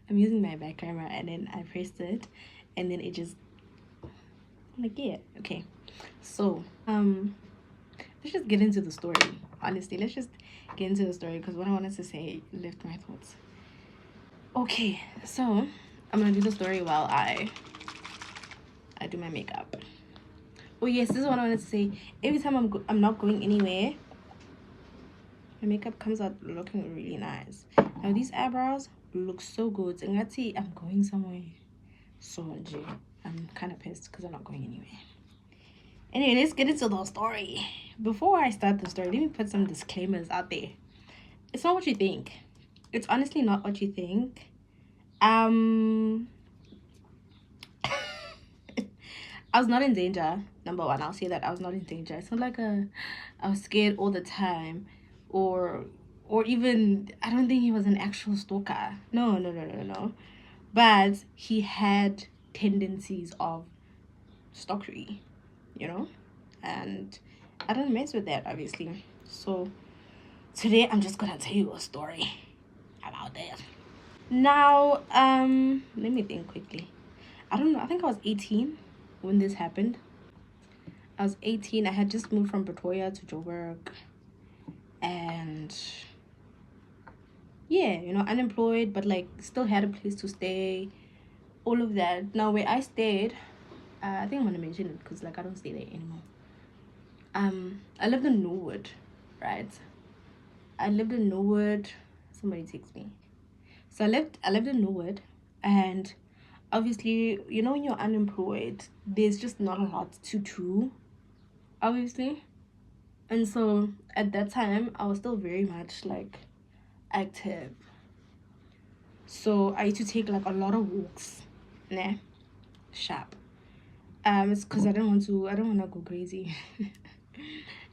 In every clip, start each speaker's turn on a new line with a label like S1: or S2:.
S1: I'm using my back camera, and then I pressed it, and then it just, I'm like, yeah, okay. So let's just get into the story. Honestly, let's just get into the story, because what I wanted to say left my thoughts. Okay, so I'm gonna do the story while I do my makeup. Oh yes, this is what I wanted to say. Every time I'm not going anywhere, my makeup comes out looking really nice. Now these eyebrows look so good. And let's see, I'm going somewhere. So I'm kind of pissed because I'm not going anywhere. Anyway, let's get into the story. Before I start the story, let me put some disclaimers out there. It's not what you think. It's honestly not what you think. I was not in danger. Number one, I'll say that I was not in danger. It's not like I was scared all the time, or even I don't think he was an actual stalker. No, no, no, no, no. But he had tendencies of stalkery, you know, and I don't mess with that, obviously. So today I'm just gonna tell you a story about that. Now, let me think quickly. I don't know. I think I was 18 when this happened. I was 18. I had just moved from Pretoria to Joburg. And yeah, you know, unemployed, but like still had a place to stay. All of that. Now, where I stayed, I think I'm going to mention it because like I don't stay there anymore. I lived in Norwood, right? I lived in Norwood. Somebody takes me. So I lived in Norwood, and obviously, you know, when you're unemployed, there's just not a lot to do, obviously. And so at that time, I was still very much like active. So I used to take like a lot of walks, nah, sharp. It's because I don't want to go crazy.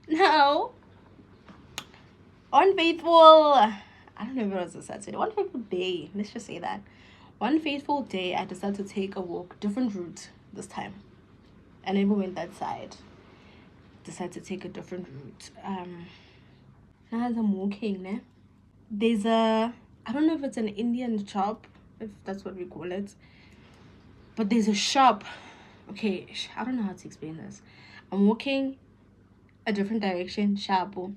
S1: Now, on faithful, I don't know if it was a Saturday, one faithful day, let's just say that. One faithful day, I decided to take a walk, different route this time. I never went that side. Decided to take a different route. Now as I'm walking, né, there's I don't know if it's an Indian shop, if that's what we call it, but there's a shop. Okay, I don't know how to explain this. I'm walking a different direction, shabu.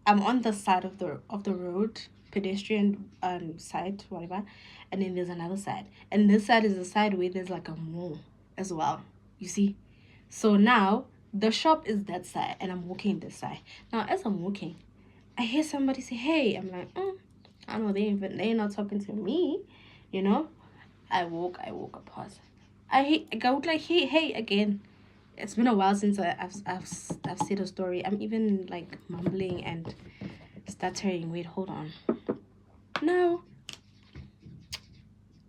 S1: I'm on the side of the road, pedestrian side, whatever, and then there's another side, and this side is the side where there's like a mall as well. You see, so now the shop is that side, and I'm walking this side. Now as I'm walking, I hear somebody say, "Hey," I'm like, I know they're not talking to me, you know. I pause. I go like, hey again. It's been a while since I've said a story. I'm even like mumbling and stuttering. Wait, hold on. No,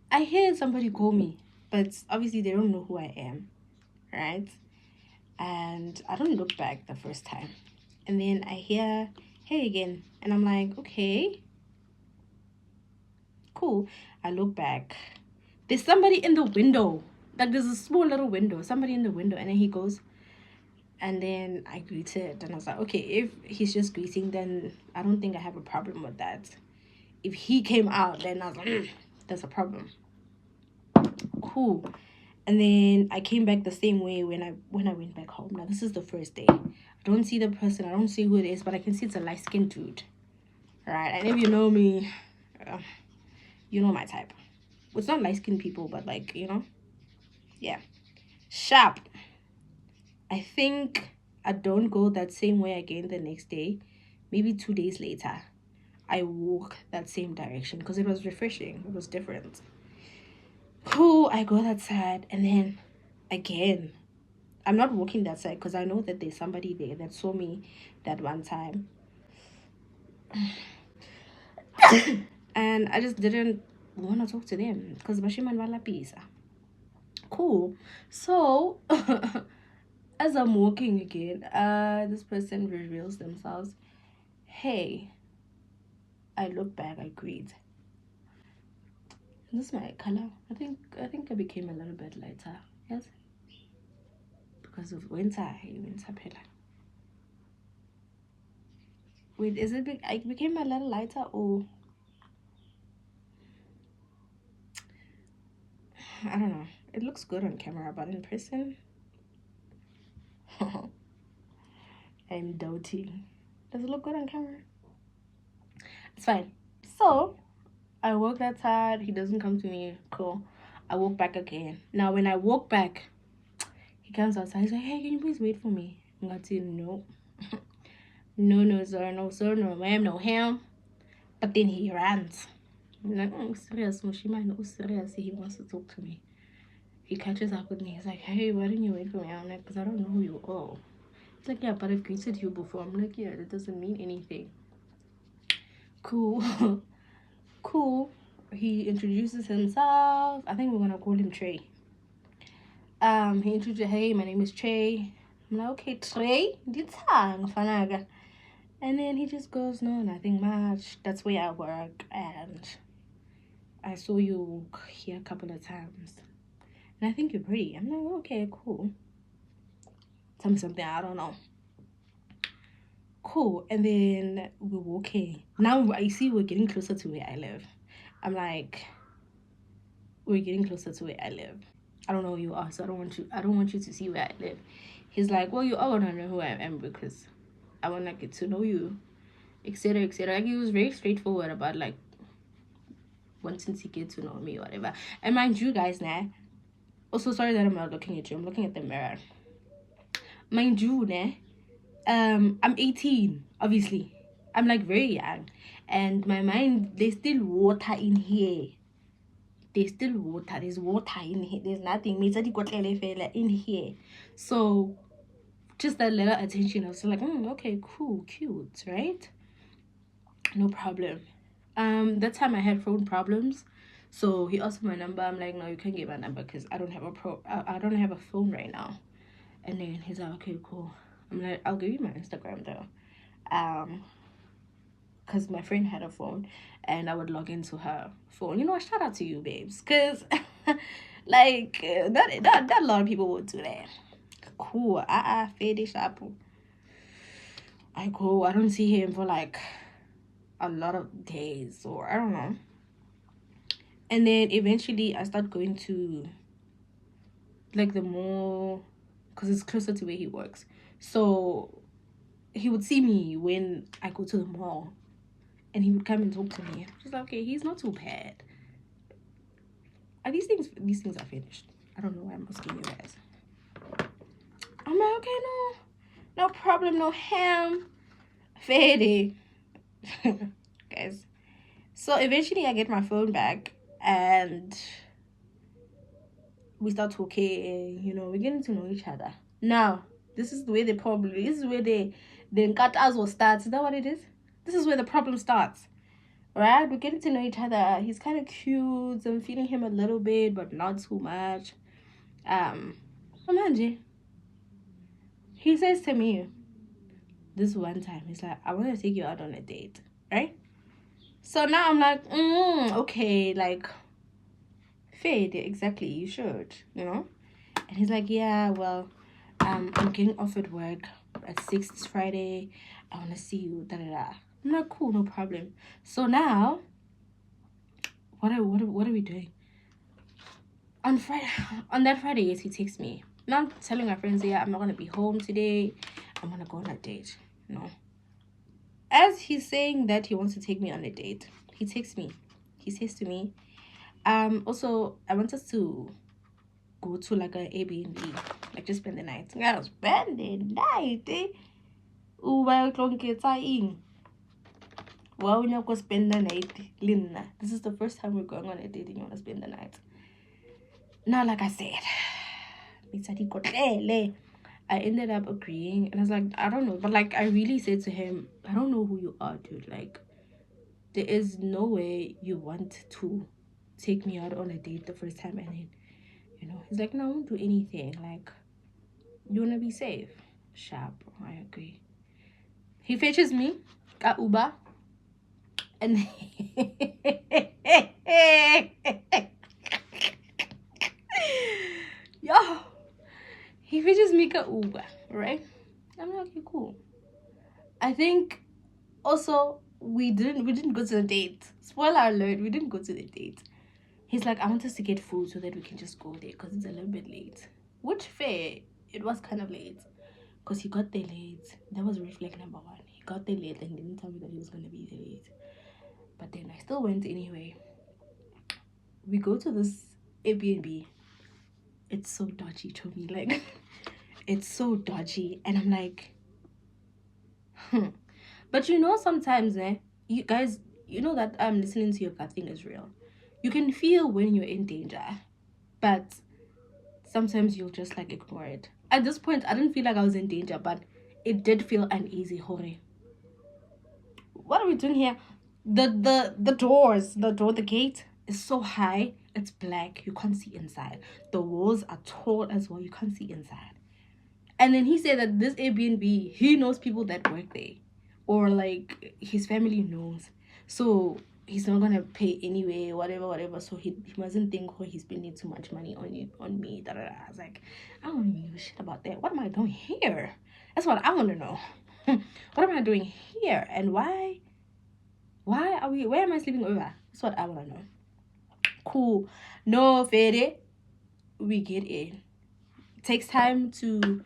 S1: I hear somebody call me, but obviously they don't know who I am, right? And I don't look back the first time, and then I hear hey again, and I'm like, okay, cool. I look back. There's somebody in the window. Like there's a small little window. Somebody in the window, and then he goes. And then I greeted, and I was like, okay, if he's just greeting, then I don't think I have a problem with that. If he came out, then I was like, that's a problem. Cool. And then I came back the same way when I went back home. Now this is the first day. I don't see the person. I don't see who it is, but I can see it's a light skinned dude. Right? And if you know me, you know my type. It's not light skinned people, but like, you know, yeah, sharp. I think I don't go that same way again the next day. Maybe 2 days later, I walk that same direction because it was refreshing. It was different. Cool, I go that side, and then again, I'm not walking that side because I know that there's somebody there that saw me that one time. And I just didn't want to talk to them because Bashiman wala pizza. Cool. So as I'm walking again, this person reveals themselves. Hey, I look back, I greet. This is my color. I think I became a little bit lighter. Yes. Because of winter. Hey, winter pillar. Wait, is it I became a little lighter or I don't know. It looks good on camera, but in person, I'm doubting. Does it look good on camera? It's fine. So I walk that side. He doesn't come to me. Cool. I walk back again. Now when I walk back, he comes outside. He's like, "Hey, can you please wait for me?" I'm gonna say no. No, no, sir, no, sir, no, ma'am, no, him. But then he runs. I'm like, oh, serious, Mushima, no, serious. He wants to talk to me. He catches up with me. He's like, "Hey, why didn't you wait for me?" I'm like, "Because I don't know who you are." He's like, "Yeah, but I've greeted you before." I'm like, "Yeah, that doesn't mean anything." Cool. Cool. He introduces himself. I think we're gonna call him Trey. He introduced, "Hey, my name is Trey." I'm like, "Okay, Trey, fanaga." And then he just goes, "No, nothing much. That's where I work, and I saw you here a couple of times, and I think you're pretty." I'm like, "Okay, cool. Tell me something I don't know." Cool. And then we're walking. Now I see we're getting closer to where I live. I'm like, we're getting closer to where I live. I don't know who you are, so I don't want you to see where I live. He's like, "Well, you are gonna know who I am because I wanna get to know you, etc. etc." Like he was very straightforward about like wanting to get to know me, whatever. And mind you guys now, also sorry that I'm not looking at you, I'm looking at the mirror. Mind you, I'm 18, obviously. I'm like very young. And my mind, there's still water in here. There's still water. There's water in here. There's nothing. In here. So just that little attention. I was like, okay, cool, cute, right? No problem. That time I had phone problems. So he asked for my number. I'm like, "No, you can't get my number because I don't have I don't have a phone right now." And then he's like, "Okay, cool." I'm like, "I'll give you my Instagram though." Because my friend had a phone and I would log into her phone. You know, shout out to you, babes. Because, like, that a lot of people would do that. Cool. Fetish apple. I go, I don't see him for like a lot of days or I don't know. And then eventually I start going to like the mall because it's closer to where he works. So he would see me when I go to the mall and he would come and talk to me. She's like, "Okay, he's not too bad." These things are finished. I don't know why I'm asking you guys. I'm like, "Okay, no problem, no ham. Fede." Guys. So eventually I get my phone back and we start talking, you know, we're getting to know each other. Now, this is where the nkatas will start. Is that what it is? This is where the problem starts. Right? We're getting to know each other. He's kind of cute. I'm feeling him a little bit, but not too much. Manje, he says to me this one time, he's like, "I want to take you out on a date," right? So now I'm like, okay, like, Fade, exactly, you should, you know? And he's like, "Yeah, well, I'm getting off at work at 6 this Friday. I want to see you, da da da." I'm like, "Cool, no problem." So now, what are we doing? On Friday, on that Friday, yes, he texts me. Now I'm telling my friends, "Yeah, I'm not gonna be home today. I'm gonna go on a date." No. As he's saying that he wants to take me on a date, he texts me. He says to me, also, I want us to go to like an Airbnb, like just spend the night." Yeah, spend the night, eh? Uba ing. Well, we're not gonna spend the night, Linda. This is the first time we're going on a date and you wanna spend the night. Now, like I said, I ended up agreeing and I was like, I don't know, but like I really said to him, "I don't know who you are, dude. Like, there is no way you want to take me out on a date the first time." And then, you know, he's like, "No, I won't do anything. Like, you wanna be safe." Sharp, I agree. He fetches me, got Uber, and yo, he fetches me, got Uber, right? I'm like, "Okay, cool." I think also we didn't go to the date. Spoiler alert, we didn't go to the date. He's like, I want us to get food so that we can just go there because it's a little bit late. Which fair, it was kind of late because he got there late. That was red flag number one. He got there late and didn't tell me that he was going to be there late. But then I still went anyway. We go to this Airbnb. It's so dodgy to me. Like, it's so dodgy. And I'm like, But you know, sometimes, you guys, you know that listening to your gut thing is real. You can feel when you're in danger, but sometimes you'll just like ignore it. At this point, I didn't feel like I was in danger, but it did feel uneasy. Hore, what are we doing here? The gate is so high. It's black. You can't see inside. The walls are tall as well. You can't see inside. And then he said that this Airbnb, he knows people that work there, or like his family knows. So he's not gonna pay anyway, whatever. So he mustn't think, oh, he's spending too much money on you, on me. Da, da, da. I was like, I don't even give a shit about that. What am I doing here? That's what I want to know. What am I doing here? And why are we? Where am I sleeping over? That's what I want to know. Cool. No, Fede. We get in. It takes time to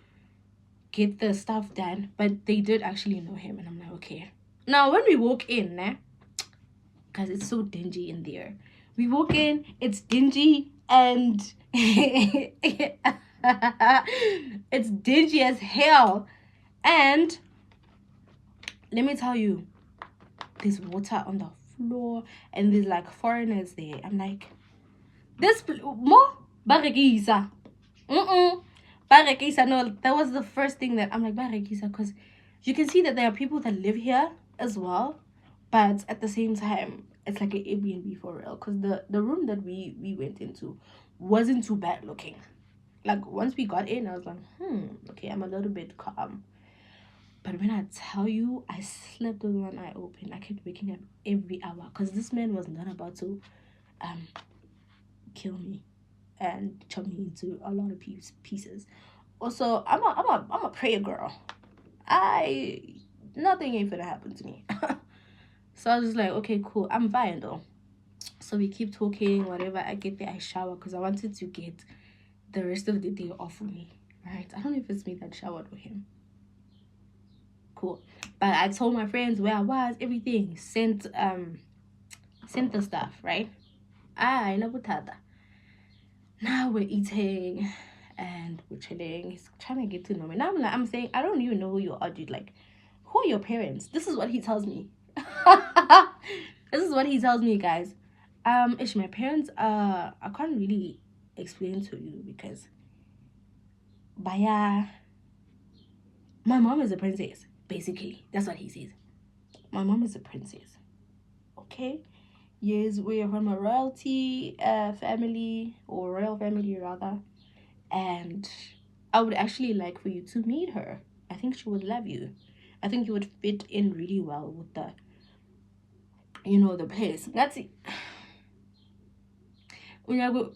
S1: get the stuff done, but they did actually know him, and I'm like, okay. Now when we walk in, because it's so dingy in there, we walk in, it's dingy, and it's dingy as hell. And let me tell you, there's water on the floor and there's like foreigners there. I'm like, this more barekisa. Barekisa. No, that was the first thing that I'm like, barekisa, because you can see that there are people that live here as well, but at the same time it's like an Airbnb for real, because the room that we went into wasn't too bad looking. Like once we got in, I was like, okay, I'm a little bit calm. But when I tell you, I slept with one eye open. I kept waking up every hour because this man was not about to kill me and chop me into a lot of pieces. Also, I'm a prayer girl. Nothing ain't gonna happen to me. So I was just like, okay, cool, I'm fine though. So we keep talking, whatever. I get there, I shower because I wanted to get the rest of the day off of me. Right? I don't know if it's me that showered with him. Cool. But I told my friends where I was, everything. Sent the stuff, right? I never thought that. Now we're eating and we're chilling. He's trying to get to know me. Now I'm saying, I don't even know who you are, dude. Like, who are your parents? This is what he tells me. This is what he tells me, guys. Ish, my parents, I can't really explain to you because Baya, my mom is a princess. Basically, that's what he says. My mom is a princess. Okay? Yes, we are from a royalty family, or royal family rather. And I would actually like for you to meet her. I think she would love you. I think you would fit in really well with the, the place. That's it. Because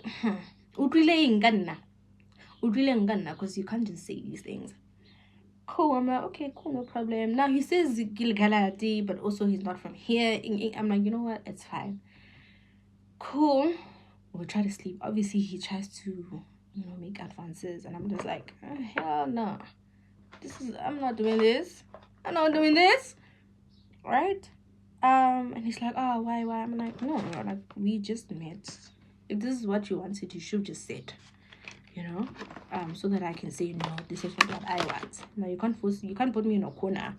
S1: you can't just say these things. Cool. I'm like, okay, cool, no problem. Now he says Gilgaladi, but also he's not from here. I'm like, you know what? It's fine. Cool. We'll try to sleep. Obviously, he tries to, make advances, and I'm just like, hell no. I'm not doing this. I'm not doing this. Right? And he's like, oh, why? I'm like, no, like, we just met. If this is what you wanted, you should just sit. So that I can say, no, this is not what I want. Now you can't put me in a corner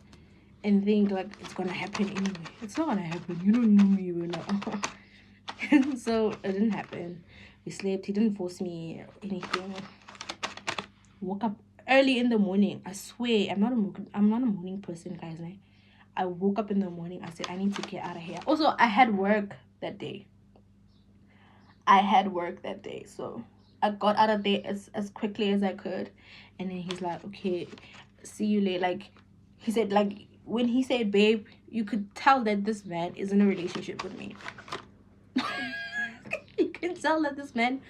S1: and think like it's gonna happen anyway. It's not gonna happen. You don't know me, you know. So it didn't happen. We slept. He didn't force me anything. Woke up early in the morning. I swear, I'm not a morning person, guys. I woke up in the morning. I said, I need to get out of here. Also, I had work that day. So I got out of there as quickly as I could. And then he's like, okay, see you later. Like, he said, like, when he said babe, you could tell that this man is in a relationship with me. You can tell that this man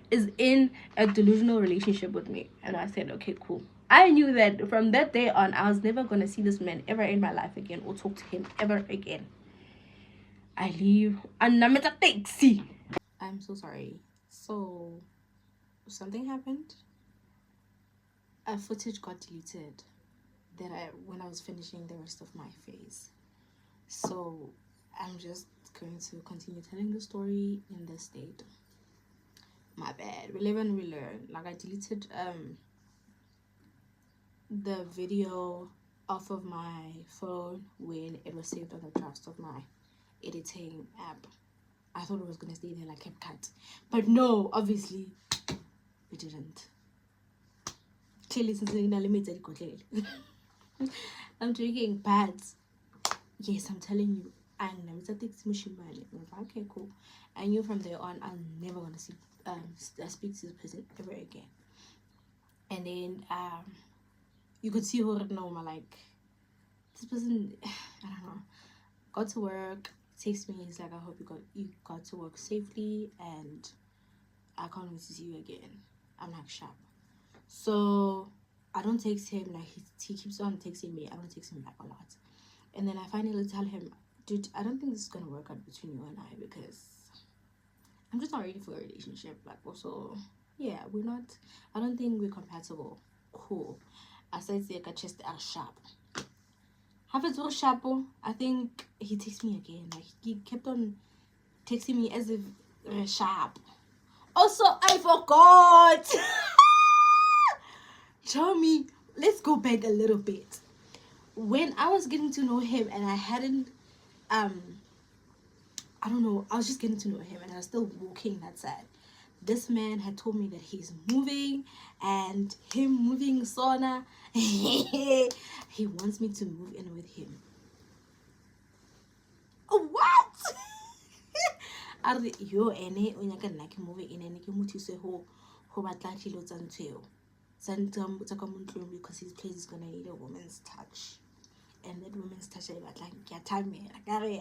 S1: is in a delusional relationship with me. And I said, okay, cool. I knew that from that day on, I was never going to see this man ever in my life again or talk to him ever again. I leave. And I'm at a taxi. I'm so sorry. So something happened. A footage got deleted that when I was finishing the rest of my face. So I'm just going to continue telling the story in this state. My bad. We live and we learn. Like, I deleted the video off of my phone when it was saved on the drafts of my editing app. I thought it was gonna stay there like CapCut, but no, obviously it didn't. Clearly, since I'm drinking bad. Yes, I'm telling you. And okay, cool. I knew from there on I'm never gonna speak to this person ever again. And then you could see her normal, like this person, I don't know, got to work, texts me, he's like, I hope you got to work safely and I can't wait to see you again. I'm like, sharp. So I don't text him, like he keeps on texting me. I don't text him back a lot. And then I finally tell him, dude, I don't think this is gonna work out between you and I because I'm just not ready for a relationship. Like, also, yeah, we're not, I don't think we're compatible. Cool. I said, I just are sharp. Happens to sharp. I think he texts me again. Like, he kept on texting me as if sharp. Also, I forgot. Tell me, let's go back a little bit. When I was getting to know him and I hadn't, I don't know, I was just getting to know him and I was still walking that side. This man had told me that he's moving and him moving sauna. He wants me to move in with him. What? A re yo ene o nyaka nna ke move in ene ke mo thuse ho batla dilo tsa ntsheo tsa ka mo ntlong because his place is gonna need a woman's touch. And that woman's touch I batlang ke a thamela ka re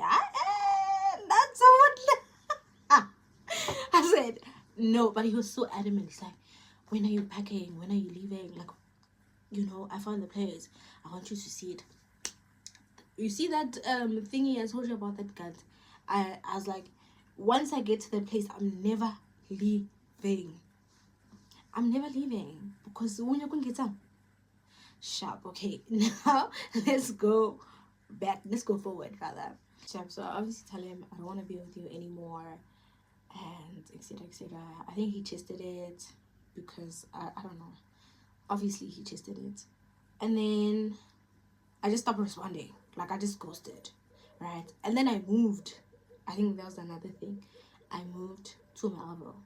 S1: that's what I said no, but he was so adamant. He's like, when are you packing? When are you leaving? Like, you know, I found the place. I want you to see it. You see that thingy I told you about that guy? I was like, once I get to the place, I'm never leaving. I'm never leaving because when you're going to get some sharp. Okay, now let's go back. Let's go forward rather. So I obviously tell him I don't want to be with you anymore, and etc etc. I think he tested it because I don't know. Obviously he tested it, and then I just stopped responding. Like, I just ghosted, right? And then I moved. I think that was another thing. I moved to Melville.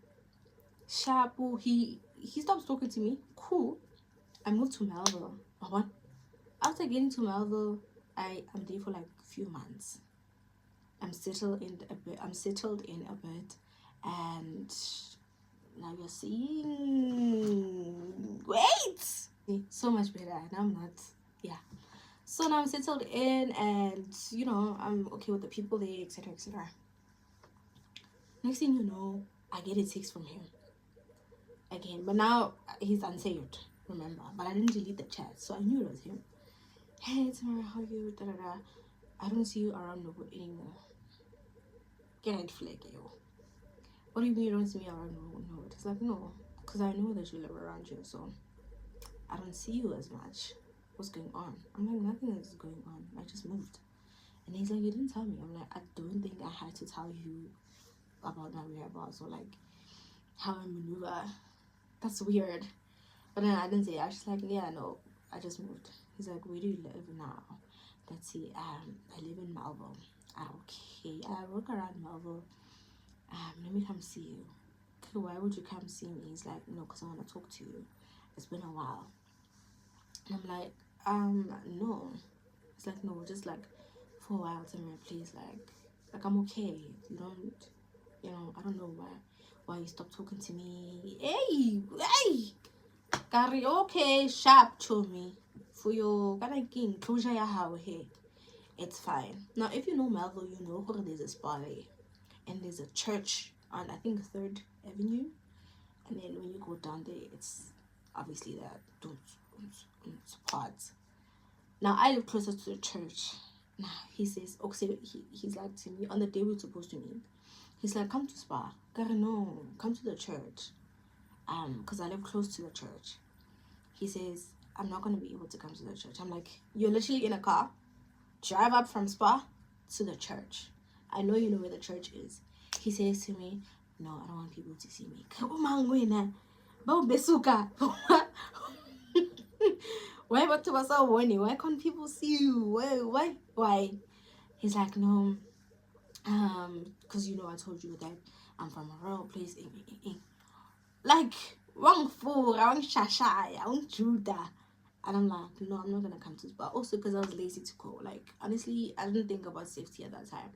S1: Shapu, he stopped talking to me. Cool. I moved to Melville. After getting to Melville, I'm there for like a few months. I'm settled in a bit, and now you're seeing. Wait, so much better, and I'm not. Yeah. So now I'm settled in, and you know I'm okay with the people there, etc., etc. Next thing you know, I get a text from him again, but now he's unsaved. Remember, but I didn't delete the chat, so I knew it was him. Hey, Tamara, how are you? Da da da. I don't see you around Noble anymore. Get red flag, yo. What do you mean you don't see me around Noble? It's like, no, because I know that you live around here, so I don't see you as much. What's going on? I'm like, nothing is going on. I just moved. And he's like, you didn't tell me. I'm like, I don't think I had to tell you about my whereabouts or like how I maneuver. That's weird. But then I didn't say it. I was just like, yeah, no, I just moved. He's like, where do you live now? Let's see. I live in Melville. Okay, I work around Melville. Let me come see you. Okay, why would you come see me? He's like, no, because I want to talk to you. It's been a while. And I'm like, no. It's like, no, just like for a while, tell me, please, like I'm okay. You don't, you know, I don't know why you stopped talking to me. Hey, karaoke sharp to me for your king closure ya how here. It's fine. Now, if you know Melville, you know there's a spa there, and there's a church on I think 3rd Avenue, and then when you go down there, it's obviously that spots. Now I live closer to the church. Now he says, okay, he's like to me on the day we're supposed to meet. He's like, come to Spa. Gotta no, come to the church. Because I live close to the church. He says, I'm not gonna be able to come to the church. I'm like, you're literally in a car. Drive up from Spa to the church. I know you know where the church is. He says to me, no, I don't want people to see me. Why can't people see you? Why? He's like, no, because you know I told you that I'm from a rural place. Like, wrong fool, wrong shashai, wrong Judah. And I'm like, no, I'm not gonna come to Spa. Also, because I was lazy to go. Like, honestly, I didn't think about safety at that time.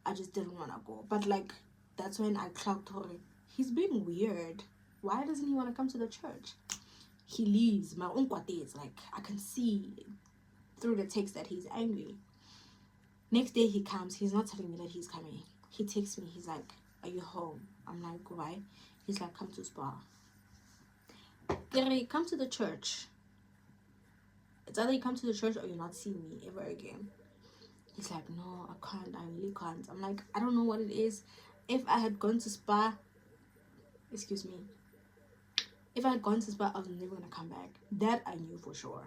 S1: I just didn't want to go. But like, that's when I clocked her. He's being weird. Why doesn't he want to come to the church? He leaves. My uncle is like, I can see through the text that he's angry. Next day he comes. He's not telling me that he's coming. He texts me. He's like, are you home? I'm like, why? He's like, come to Spa. Gary, come to the church. It's either you come to the church or you're not seeing me ever again. He's like, no, I can't. I really can't. I'm like, I don't know what it is. If I had gone to Spa, excuse me, if I had gone to Spa, I was never gonna come back. That I knew for sure.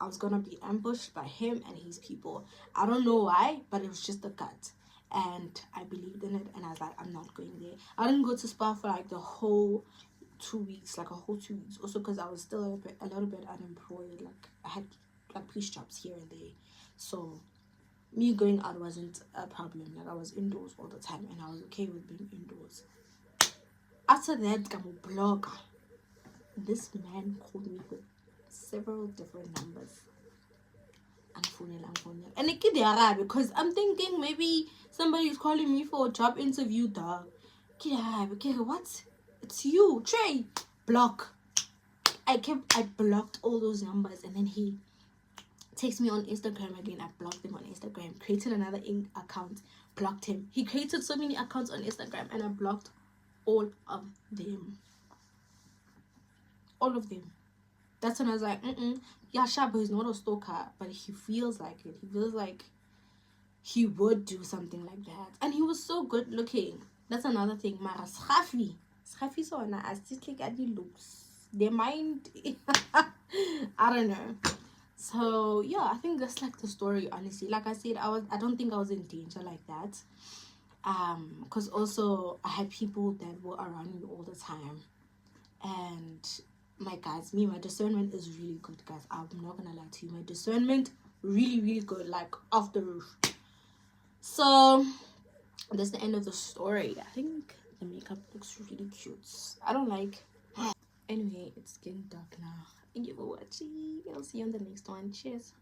S1: I was gonna be ambushed by him and his people. I don't know why, but it was just a gut. And I believed in it, and I was like, I'm not going there. I didn't go to Spa for like the whole 2 weeks, like a whole 2 weeks. Also because I was still a little bit unemployed. Like I had like piece jobs here and there. So me going out wasn't a problem. Like I was indoors all the time, and I was okay with being indoors. After that, I'm a blogger. This man called me with several different numbers. And it get there because I'm thinking maybe somebody is calling me for a job interview. Dog, what? It's you, Trey. Block. I blocked all those numbers, and then he takes me on Instagram again. I blocked him on Instagram. Created another account. Blocked him. He created so many accounts on Instagram, and I blocked all of them. All of them. That's when I was like, yeah, Shabo is not a stalker, but he feels like it. He feels like he would do something like that. And he was so good looking. That's another thing. Mara Schafi so I still look at the looks. Their mind I don't know. So yeah, I think that's like the story, honestly. Like I said, I don't think I was in danger like that. Because also I had people that were around me all the time. And my discernment is really good, guys. I'm not gonna lie to you. My discernment really, really good, like off the roof. So that's the end of the story. I think the makeup looks really cute. I don't like. Anyway, it's getting dark now. Thank you for watching. I'll see you on the next one. Cheers.